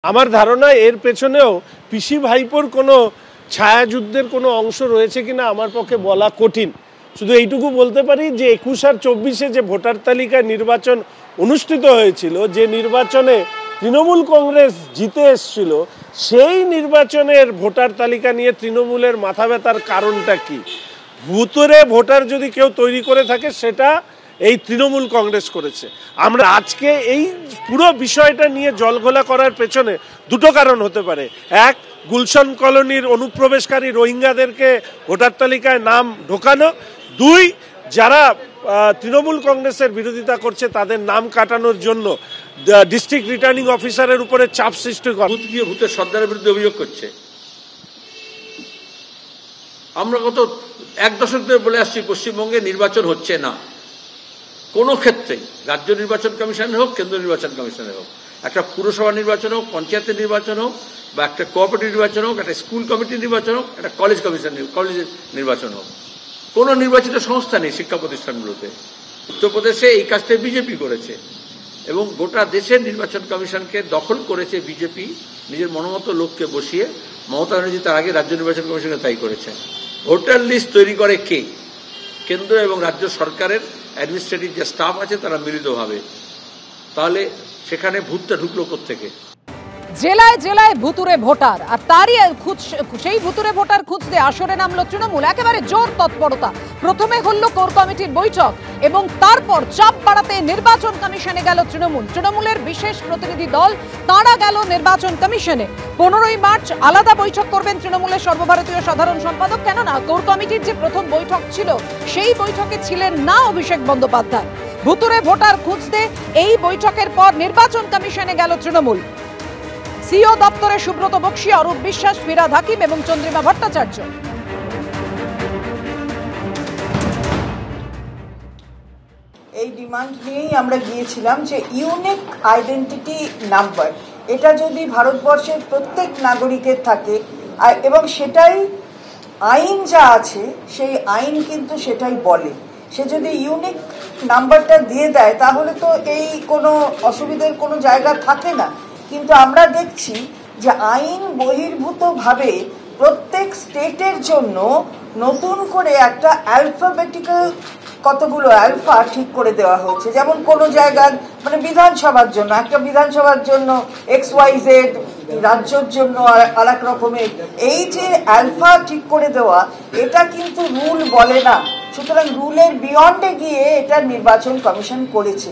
আমার ধারণা এর পেছনেও পিসি ভাইপোর কোনো ছায়াযুদ্ধের কোনো অংশ রয়েছে কিনা আমার পক্ষে বলা কঠিন। শুধু এইটুকু বলতে পারি যে ২১ আর ২৪-এ যে ভোটার তালিকায় নির্বাচন অনুষ্ঠিত হয়েছিল, যে নির্বাচনে তৃণমূল কংগ্রেস জিতে এসেছিল, সেই নির্বাচনের ভোটার তালিকা নিয়ে তৃণমূলের মাথা ব্যথার কারণটা কি? ভুতুরে ভোটার যদি কেউ তৈরি করে থাকে সেটা এই তৃণমূল কংগ্রেস করেছে। আমরা আজকে এই পুরো বিষয়টা নিয়ে জলঘোলা করার পেছনে দুটো কারণ হতে পারে। এক, গুলশন কলোনির অনুপ্রবেশকারী রোহিঙ্গাদেরকে ভোটার তালিকায় নাম ঢোকানো। দুই, যারা তৃণমূল কংগ্রেসের বিরোধিতা করছে তাদের নাম কাটানোর জন্য ডিস্ট্রিক্ট রিটার্নিং অফিসারের উপরে চাপ সৃষ্টি করা। ভূতের সর্দারের বিরুদ্ধে অভিযোগ করছে। আমরা গত এক দশক ধরে বলে আসছি পশ্চিমবঙ্গে নির্বাচন হচ্ছে না কোনো ক্ষেত্রেই, রাজ্য নির্বাচন কমিশনের হোক, কেন্দ্র নির্বাচন কমিশনের হোক, একটা পুরসভা নির্বাচন হোক, পঞ্চায়েতের নির্বাচন হোক, বা একটা কোঅপারেটিভ নির্বাচন হোক, একটা স্কুল কমিটির নির্বাচন হোক, একটা কলেজের নির্বাচন হোক, কোনো নির্বাচিত সংস্থা নেই শিক্ষা প্রতিষ্ঠানগুলোতে। উত্তরপ্রদেশে এই কাজটা বিজেপি করেছে এবং গোটা দেশের নির্বাচন কমিশনকে দখল করেছে বিজেপি, নিজের মনোমতো লোককে বসিয়ে। মমতা ব্যানার্জি তার আগে রাজ্য নির্বাচন কমিশনকে তাই করেছে। ভোটার লিস্ট তৈরি করে কে? কেন্দ্র এবং রাজ্য সরকারের অ্যাডমিনিস্ট্রেটিভ যে স্টাফ আছে তারা মিলিতভাবে। তাহলে সেখানে ভূতটা ঢুকলো কোত্থেকে? জেলায় জেলায় ভুতুরে ভোটার, আর তারই সেই ভুতুরে ভোটার খুঁজতে আসরে নামলো তৃণমূল। একেবারে জোর তৎপরতা। প্রথমে হলো কোর কমিটির বৈঠক এবং তারপর চাপ বাড়াতে নির্বাচন কমিশনে গেল তৃণমূল। তৃণমূলের বিশেষ প্রতিনিধি দল তারা গেল নির্বাচন কমিশনে। 15ই মার্চ আলাদা বৈঠক করবেন তৃণমূলের সর্বভারতীয় সাধারণ সম্পাদক। কেননা কোর কমিটির যে প্রথম বৈঠক ছিল সেই বৈঠকে ছিলেন না অভিষেক বন্দ্যোপাধ্যায়। ভুতুরে ভোটার খুঁজতে এই বৈঠকের পর নির্বাচন কমিশনে গেল তৃণমূল। সিও দপ্তরে সুব্রত বক্সী, অরূপ বিশ্বাস, ফিরাদ হাকিম এবং চন্দ্রিমা ভট্টাচার্য। এই ডিমান্ড নিয়েই আমরা গিয়েছিলাম যে ইউনিক আইডেন্টিটি নাম্বার, এটা যদি ভারতবর্ষের প্রত্যেক নাগরিকের থাকে এবং সেটাই আইন যা আছে সেই আইন কিন্তু সেটাই বলে, সে যদি ইউনিক নাম্বারটা দিয়ে দেয় তাহলে তো এই কোনো অসুবিধার কোনো জায়গা থাকে না। কিন্তু আমরা দেখছি যে আইন বহির্ভূতভাবে প্রত্যেক স্টেটের জন্য নতুন করে একটা অ্যালফাবেটিক্যাল কতগুলো অ্যালফা ঠিক করে দেওয়া হয়েছে। যেমন কোনো জায়গার মানে বিধানসভার জন্য একটা বিধানসভার জন্য XYZ, রাজ্যের জন্য আরেক রকমের। এই যে অ্যালফা ঠিক করে দেওয়া, এটা কিন্তু রুল বলে না। সুতরাং রুলের বিয়ন্ডে গিয়ে এটা নির্বাচন কমিশন করেছে।